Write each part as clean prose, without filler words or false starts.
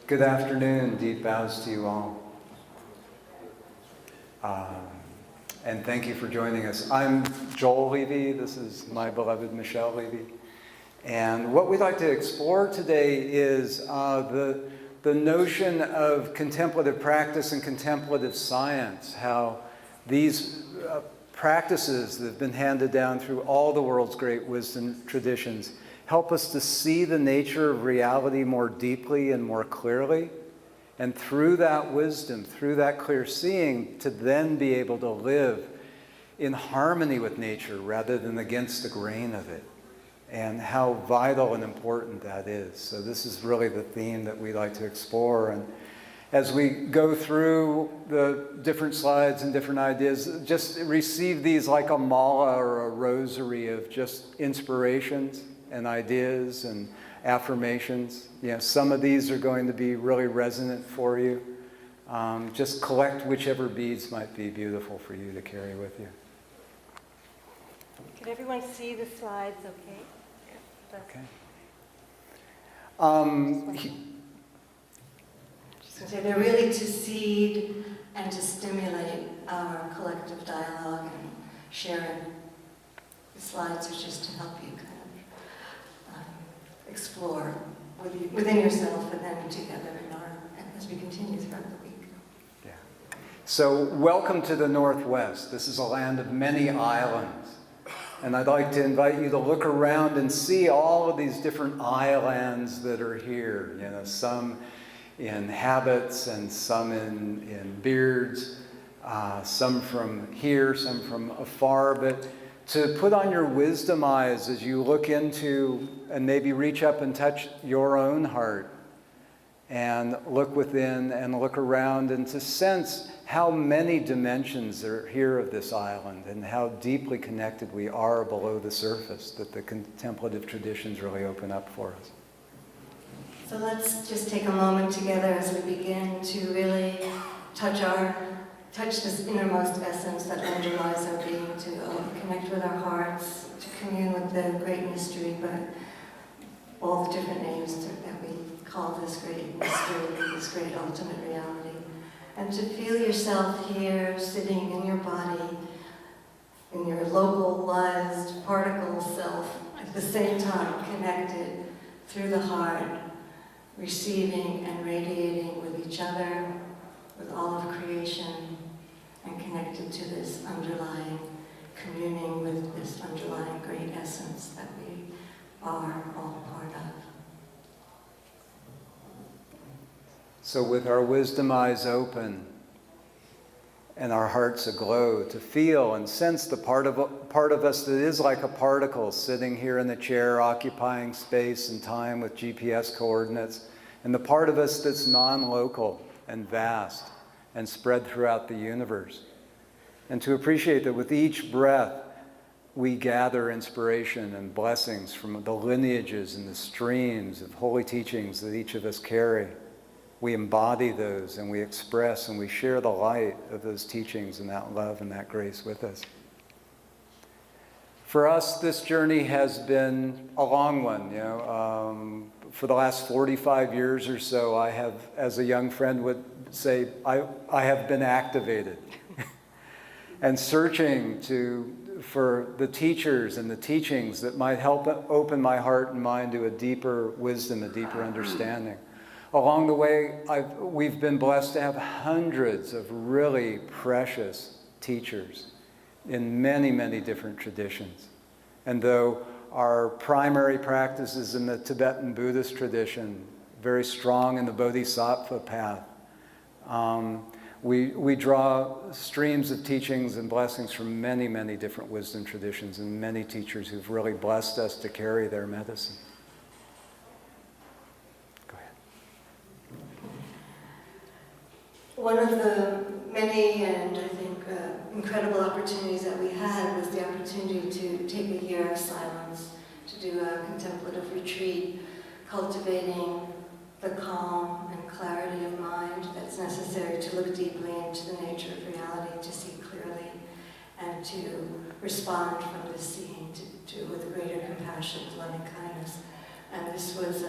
Good afternoon, deep bows to you all. And thank you for joining us. I'm Joel Levey, this is my beloved Michelle Levey. And what we'd like to explore today is the notion of contemplative practice and contemplative science, how these practices that have been handed down through all the world's great wisdom traditions help us to see the nature of reality more deeply and more clearly. And through that wisdom, through that clear seeing, to then be able to live in harmony with nature rather than against the grain of it. And how vital and important that is. So this is really the theme that we like to explore. And as we go through the different slides and different ideas, just receive these like a mala or a rosary of just inspirations and ideas and affirmations. You know, some of these are going to be really resonant for you. Just collect whichever beads might be beautiful for you to carry with you. Can everyone see the slides okay? Okay. So they're really to seed and to stimulate our collective dialogue and sharing. The slides are just to help you kind of explore within yourself and then together as we continue throughout the week. Yeah. So welcome to the Northwest. This is a land of many islands. And I'd like to invite you to look around and see all of these different islands that are here. You know, some in habits and some in beards, some from here, some from afar. But to put on your wisdom eyes as you look into and maybe reach up and touch your own heart and look within and look around and to sense how many dimensions are here of this island and how deeply connected we are below the surface that the contemplative traditions really open up for us. So let's just take a moment together as we begin to really touch this innermost essence that underlies our being, to connect with our hearts, to commune with the great mystery, but all the different names that we call this great mystery, this great ultimate reality. And to feel yourself here, sitting in your body, in your localized particle self, at the same time connected through the heart, receiving and radiating with each other, with all of creation, and connected to this underlying, communing with this underlying great essence that we are all part of. So with our wisdom eyes open and our hearts aglow, to feel and sense the part of us that is like a particle sitting here in the chair, occupying space and time with GPS coordinates, and the part of us that's non-local and vast and spread throughout the universe. And to appreciate that with each breath, we gather inspiration and blessings from the lineages and the streams of holy teachings that each of us carry. We embody those and we express and we share the light of those teachings and that love and that grace with us. For us, this journey has been a long one. You know, for the last 45 years or so, I have, as a young friend would say, I have been activated and searching for the teachers and the teachings that might help open my heart and mind to a deeper wisdom, a deeper understanding. Along the way, we've been blessed to have hundreds of really precious teachers in many, many different traditions. And though our primary practice is in the Tibetan Buddhist tradition, very strong in the Bodhisattva path, we draw streams of teachings and blessings from many, many different wisdom traditions and many teachers who've really blessed us to carry their medicine. One of the many and I think incredible opportunities that we had was the opportunity to take a year of silence, to do a contemplative retreat, cultivating the calm and clarity of mind that's necessary to look deeply into the nature of reality, to see clearly, and to respond from this seeing to with greater compassion, loving kindness. And this was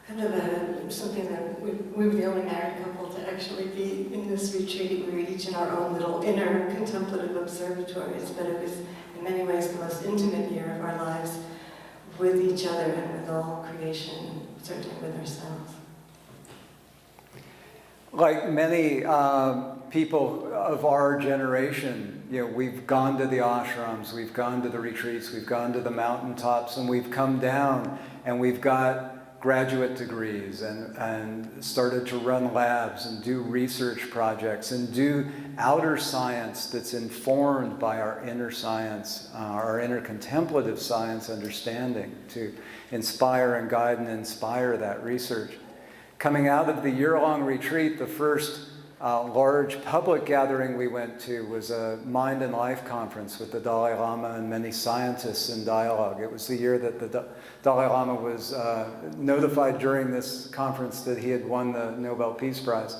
kind of something that we were the only married couple to actually be in this retreat. We were each in our own little inner contemplative observatories, but it was in many ways the most intimate year of our lives with each other and with all creation, and certainly with ourselves. Like many people of our generation, we've gone to the ashrams, we've gone to the retreats, we've gone to the mountaintops, and we've come down and we've got graduate degrees and started to run labs and do research projects and do outer science that's informed by our inner science, our inner contemplative science understanding to inspire and guide and inspire that research. Coming out of the year-long retreat, the first large public gathering we went to was a Mind and Life conference with the Dalai Lama and many scientists in dialogue. It was the year that the Dalai Lama was notified during this conference that he had won the Nobel Peace Prize.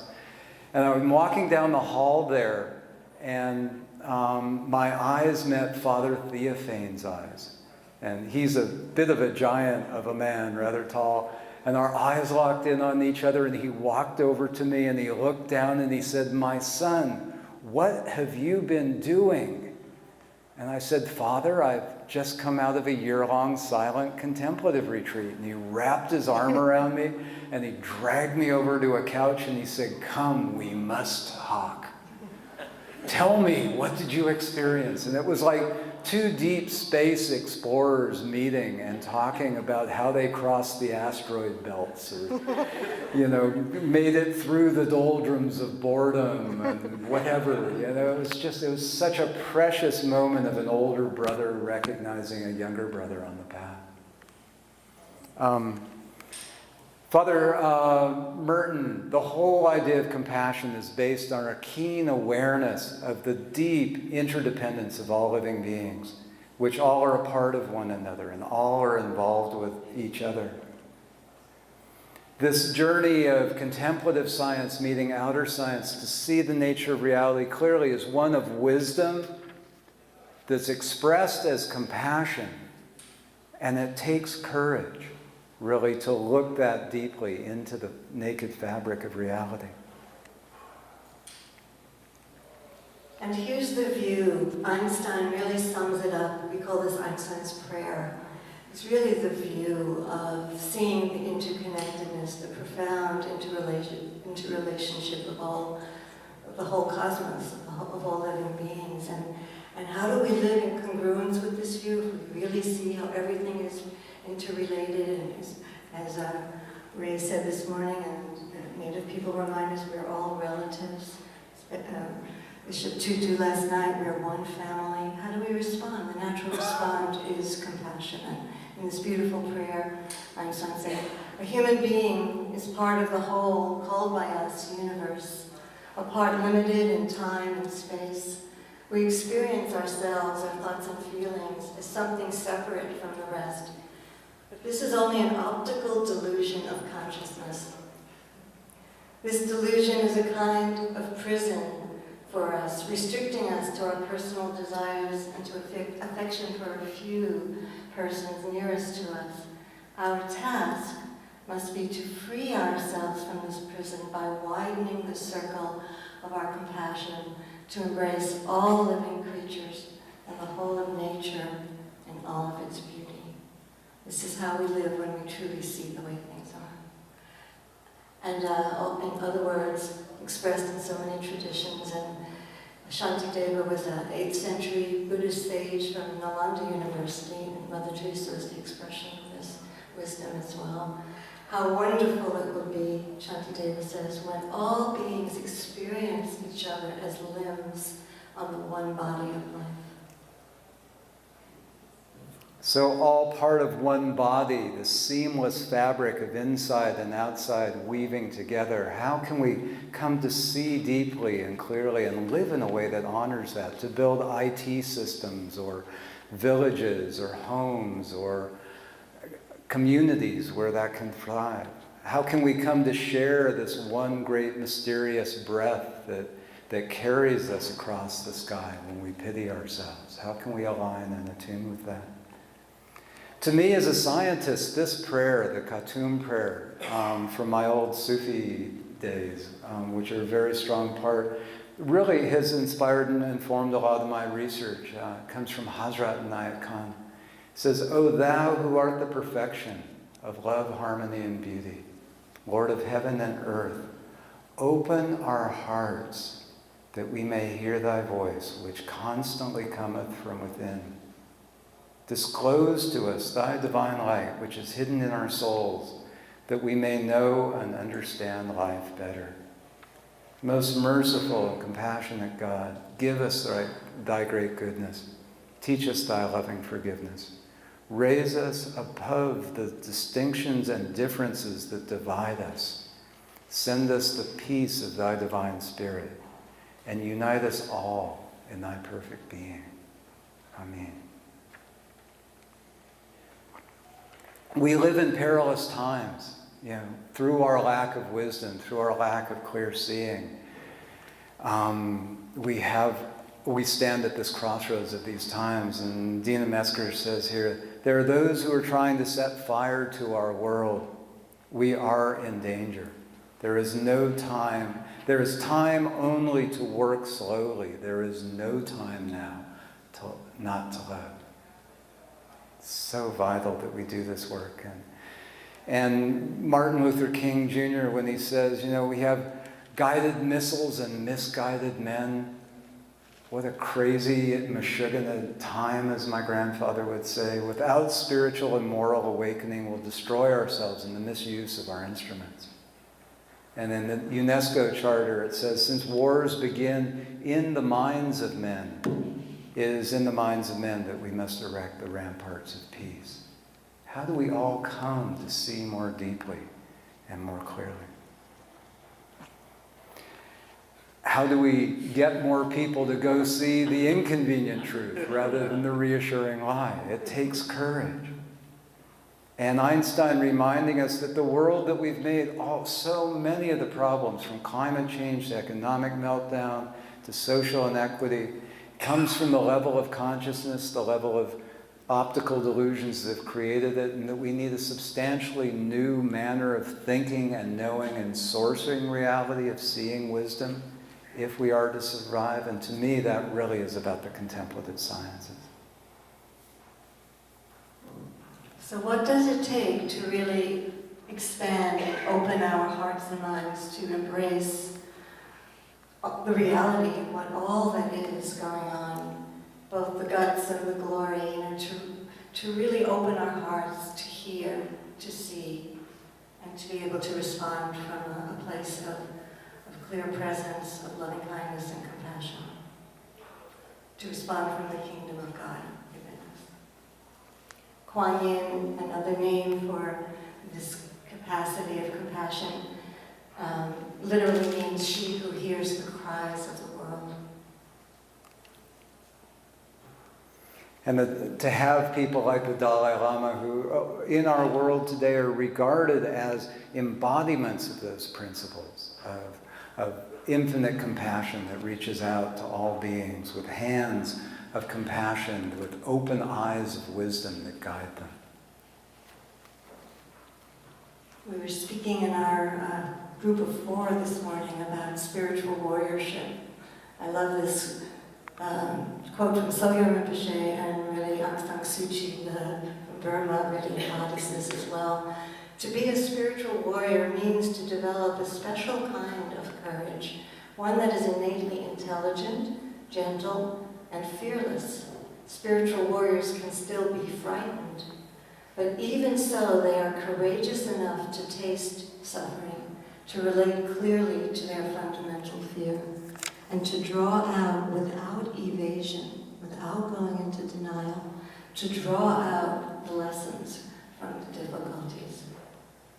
And I'm walking down the hall there, and my eyes met Father Theophane's eyes. And he's a bit of a giant of a man, rather tall. And our eyes locked in on each other, and he walked over to me and he looked down and he said, "My son, what have you been doing?" And I said, "Father, I've just come out of a year-long silent contemplative retreat." And he wrapped his arm around me and he dragged me over to a couch and he said, "Come, we must talk. Tell me, what did you experience?" And it was like two deep space explorers meeting and talking about how they crossed the asteroid belts or, made it through the doldrums of boredom and whatever. It was such a precious moment of an older brother recognizing a younger brother on the path. Father Merton, the whole idea of compassion is based on our keen awareness of the deep interdependence of all living beings, which all are a part of one another and all are involved with each other. This journey of contemplative science meeting outer science to see the nature of reality clearly is one of wisdom that's expressed as compassion, and it takes courage, really, to look that deeply into the naked fabric of reality. And here's the view. Einstein really sums it up. We call this Einstein's prayer. It's really the view of seeing the interconnectedness, the profound interrelationship of the whole cosmos, of all living beings. And how do we live in congruence with this view? If we really see how everything is interrelated, and as Ray said this morning, and Native people remind us we're all relatives. Bishop Tutu last night, we're one family. How do we respond? The natural response is compassion. And in this beautiful prayer, Einstein said, a human being is part of the whole called by us universe, a part limited in time and space. We experience ourselves, our thoughts and feelings, as something separate from the rest. But this is only an optical delusion of consciousness. This delusion is a kind of prison for us, restricting us to our personal desires and to affection for a few persons nearest to us. Our task must be to free ourselves from this prison by widening the circle of our compassion to embrace all living creatures and the whole of nature in all of its beauty. This is how we live when we truly see the way things are. And in other words, expressed in so many traditions, and Shantideva was an 8th century Buddhist sage from Nalanda University, and Mother Teresa was the expression of this wisdom as well. How wonderful it will be, Shantideva says, when all beings experience each other as limbs on the one body of life. So all part of one body, the seamless fabric of inside and outside weaving together. How can we come to see deeply and clearly and live in a way that honors that? To build IT systems or villages or homes or communities where that can thrive. How can we come to share this one great mysterious breath that carries us across the sky when we pity ourselves? How can we align and attune with that? To me, as a scientist, this prayer, the Khatum prayer, from my old Sufi days, which are a very strong part, really has inspired and informed a lot of my research. It comes from Hazrat Inayat Khan. It says, "O thou who art the perfection of love, harmony, and beauty, Lord of heaven and earth, open our hearts that we may hear thy voice, which constantly cometh from within. Disclose to us thy divine light, which is hidden in our souls, that we may know and understand life better. Most merciful and compassionate God, give us thy great goodness. Teach us thy loving forgiveness. Raise us above the distinctions and differences that divide us. Send us the peace of thy divine spirit, and unite us all in thy perfect being. Amen." We live in perilous times, through our lack of wisdom, through our lack of clear seeing. We stand at this crossroads of these times, and Dina Mesker says here, there are those who are trying to set fire to our world. We are in danger. There is no time. There is time only to work slowly. There is no time now not to love. It's so vital that we do this work. And Martin Luther King Jr., when he says, we have guided missiles and misguided men. What a crazy Meshuggah time, as my grandfather would say. Without spiritual and moral awakening, we'll destroy ourselves in the misuse of our instruments. And in the UNESCO Charter, it says, since wars begin in the minds of men, it is in the minds of men that we must erect the ramparts of peace. How do we all come to see more deeply and more clearly? How do we get more people to go see the inconvenient truth rather than the reassuring lie? It takes courage. And Einstein reminding us that the world that we've made, so many of the problems, from climate change to economic meltdown to social inequity, comes from the level of consciousness, the level of optical delusions that have created it, and that we need a substantially new manner of thinking and knowing and sourcing reality, of seeing wisdom, if we are to survive. And to me, that really is about the contemplative sciences. So what does it take to really expand and open our hearts and minds to embrace the reality of what all that is going on, both the guts and the glory, to really open our hearts to hear, to see, and to be able to respond from a place of clear presence, of loving kindness and compassion, to respond from the kingdom of God within us. Kuan Yin, another name for this capacity of compassion, literally means she who hears the cries of the world. And to have people like the Dalai Lama, who in our world today are regarded as embodiments of those principles, of infinite compassion that reaches out to all beings, with hands of compassion, with open eyes of wisdom that guide them. We were speaking in our group of 4 this morning about spiritual warriorship. I love this quote from Sogyal Rinpoche, and really Aung San Suu Kyi, from Burma, really embodies this as well. To be a spiritual warrior means to develop a special kind of courage, one that is innately intelligent, gentle, and fearless. Spiritual warriors can still be frightened, but even so, they are courageous enough to taste suffering, to relate clearly to their fundamental fear, and to draw out without evasion, without going into denial, to draw out the lessons from the difficulties.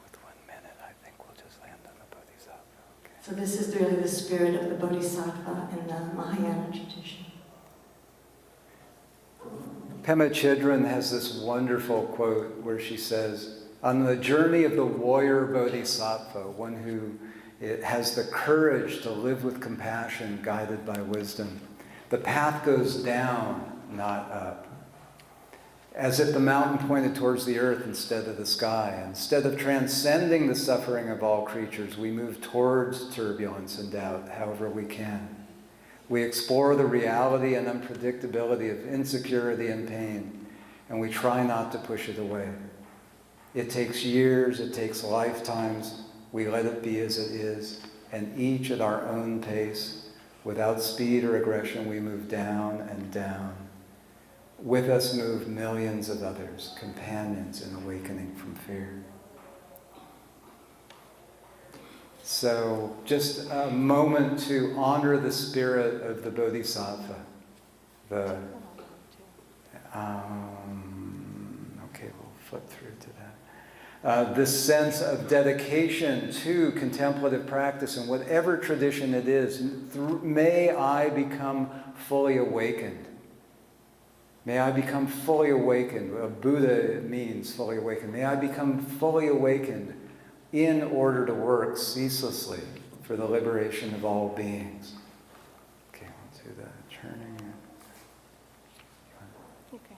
With 1 minute, I think we'll just land on the Bodhisattva. Okay. So this is really the spirit of the Bodhisattva in the Mahayana tradition. Pema Chodron has this wonderful quote where she says, on the journey of the warrior Bodhisattva, one who has the courage to live with compassion, guided by wisdom, the path goes down, not up. as if the mountain pointed towards the earth instead of the sky. Instead of transcending the suffering of all creatures, we move towards turbulence and doubt however we can. We explore the reality and unpredictability of insecurity and pain, and we try not to push it away. It takes years, it takes lifetimes. We let it be as it is, and each at our own pace, without speed or aggression, we move down and down. With us move millions of others, companions in awakening from fear. So, just a moment to honor the spirit of the Bodhisattva. Okay, we'll flip through to that. This sense of dedication to contemplative practice in whatever tradition it is. May I become fully awakened. May I become fully awakened. Buddha means fully awakened. May I become fully awakened in order to work ceaselessly for the liberation of all beings. Okay, we'll do the turning. Okay.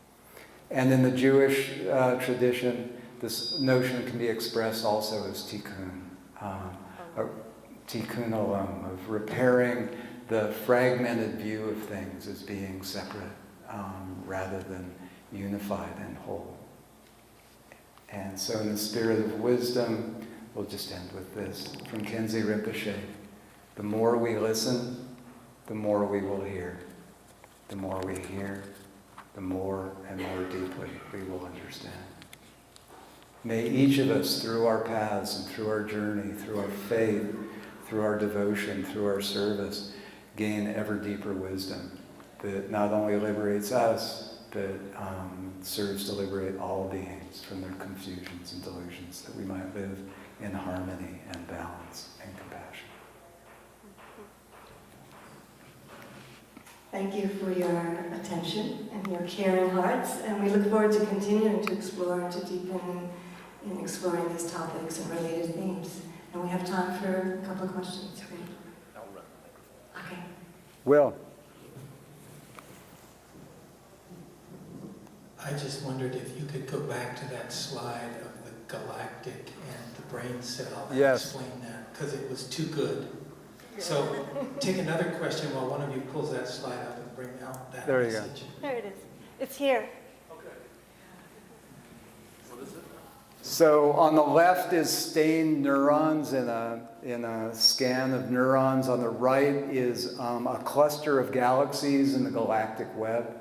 And in the Jewish tradition, this notion can be expressed also as tikkun, tikkun olam, of repairing the fragmented view of things as being separate rather than unified and whole. And so in the spirit of wisdom, we'll just end with this from Khyentse Rinpoche. The more we listen, the more we will hear. The more we hear, the more and more deeply we will understand. May each of us, through our paths and through our journey, through our faith, through our devotion, through our service, gain ever deeper wisdom that not only liberates us, but serves to liberate all beings from their confusions and delusions, that we might live in harmony and balance and compassion. Thank you for your attention and your caring hearts, and we look forward to continuing to explore and to deepen in exploring these topics and related themes. And we have time for a couple of questions. Okay. Will. I just wondered if you could go back to that slide of the galactic and the brain cell and explain that, because it was too good. So take another question while one of you pulls that slide up and bring out that There you go. message. There it is. It's here. So on the left is stained neurons in a scan of neurons. On the right is a cluster of galaxies in the galactic web.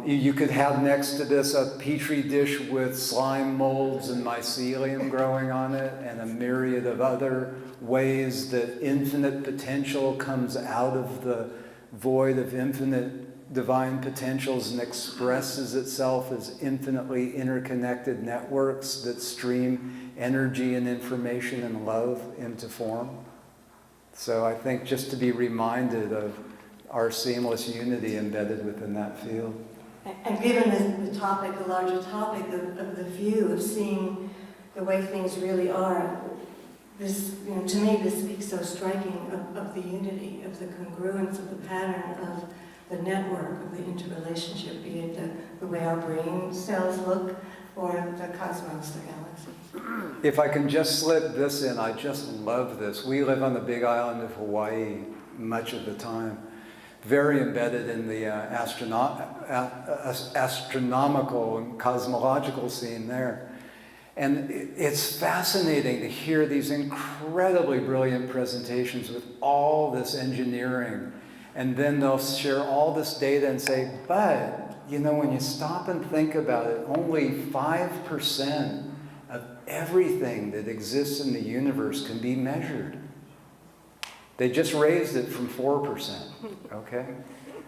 You could have next to this a petri dish with slime molds and mycelium growing on it, and a myriad of other ways that infinite potential comes out of the void of infinite divine potentials and expresses itself as infinitely interconnected networks that stream energy and information and love into form. So I think just to be reminded of our seamless unity embedded within that field. And given the topic, the larger topic of the view, of seeing the way things really are, this, to me, this speaks so striking of the unity, of the congruence, of the pattern, of the network, of the interrelationship, be it the way our brain cells look, or the cosmos, the galaxy. If I can just slip this in, I just love this. We live on the big island of Hawaii much of the time, very embedded in the astronomical and cosmological scene there. And it's fascinating to hear these incredibly brilliant presentations with all this engineering. And then they'll share all this data and say, but, when you stop and think about it, only 5% of everything that exists in the universe can be measured. They just raised it from 4%, okay?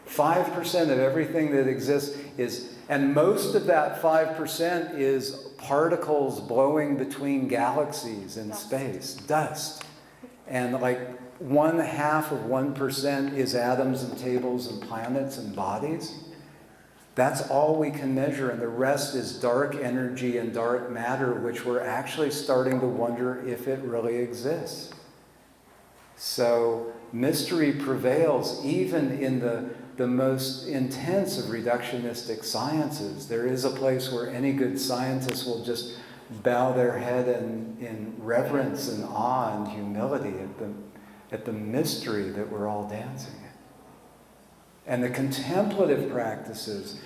5% of everything that exists is, and most of that 5% is particles blowing between galaxies in space, dust. And like 0.5% is atoms and tables and planets and bodies. That's all we can measure, and the rest is dark energy and dark matter, which we're actually starting to wonder if it really exists. So mystery prevails even in the most intense of reductionistic sciences. There is a place where any good scientist will just bow their head in reverence and awe and humility at the mystery that we're all dancing in. And the contemplative practices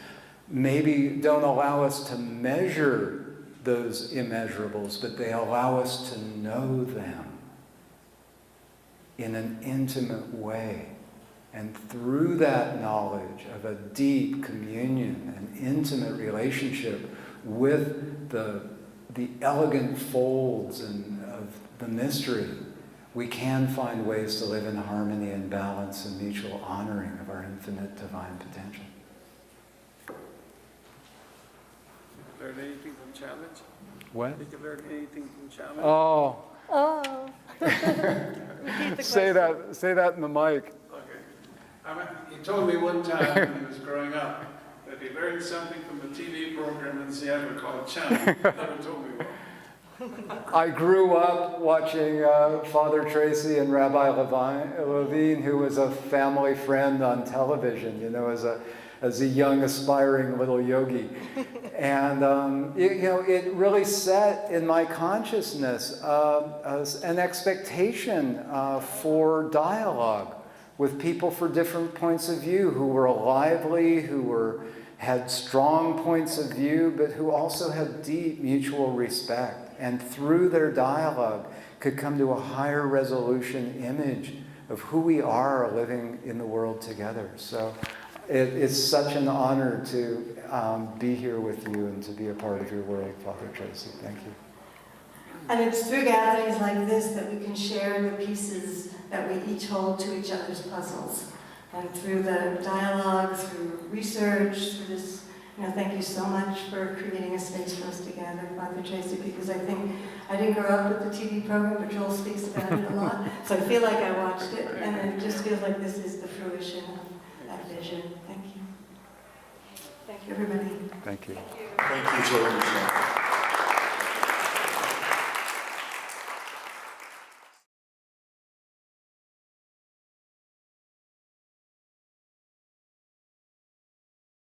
maybe don't allow us to measure those immeasurables, but they allow us to know them in an intimate way. And through that knowledge of a deep communion, an intimate relationship with the elegant folds of the mystery, we can find ways to live in harmony and balance and mutual honoring of our infinite divine potential. Learn anything from challenge? What? Did you learn anything from challenge? Oh, Oh. Repeat the say question. that in the mic. Okay. He told me one time when he was growing up that he learned something from a TV program in Seattle called Challenge. He never told me what. I grew up watching Father Tracy and Rabbi Levine, who was a family friend on television, as a young, aspiring little yogi. And, it really set in my consciousness an expectation for dialogue with people for different points of view, who were lively, who had strong points of view, but who also had deep mutual respect. And through their dialogue could come to a higher resolution image of who we are living in the world together. So it's such an honor to be here with you and to be a part of your world, Father Tracy. Thank you. And it's through gatherings like this that we can share the pieces that we each hold to each other's puzzles. And through the dialogue, through research, through this, thank you so much for creating a space for us to gather, Father Tracy, because I think I didn't grow up with the TV program, but Joel speaks about it a lot. So I feel like I watched it, and it just feels like this is the fruition of that vision. Thank you. Thank you, everybody. Thank you. Thank you, Joel.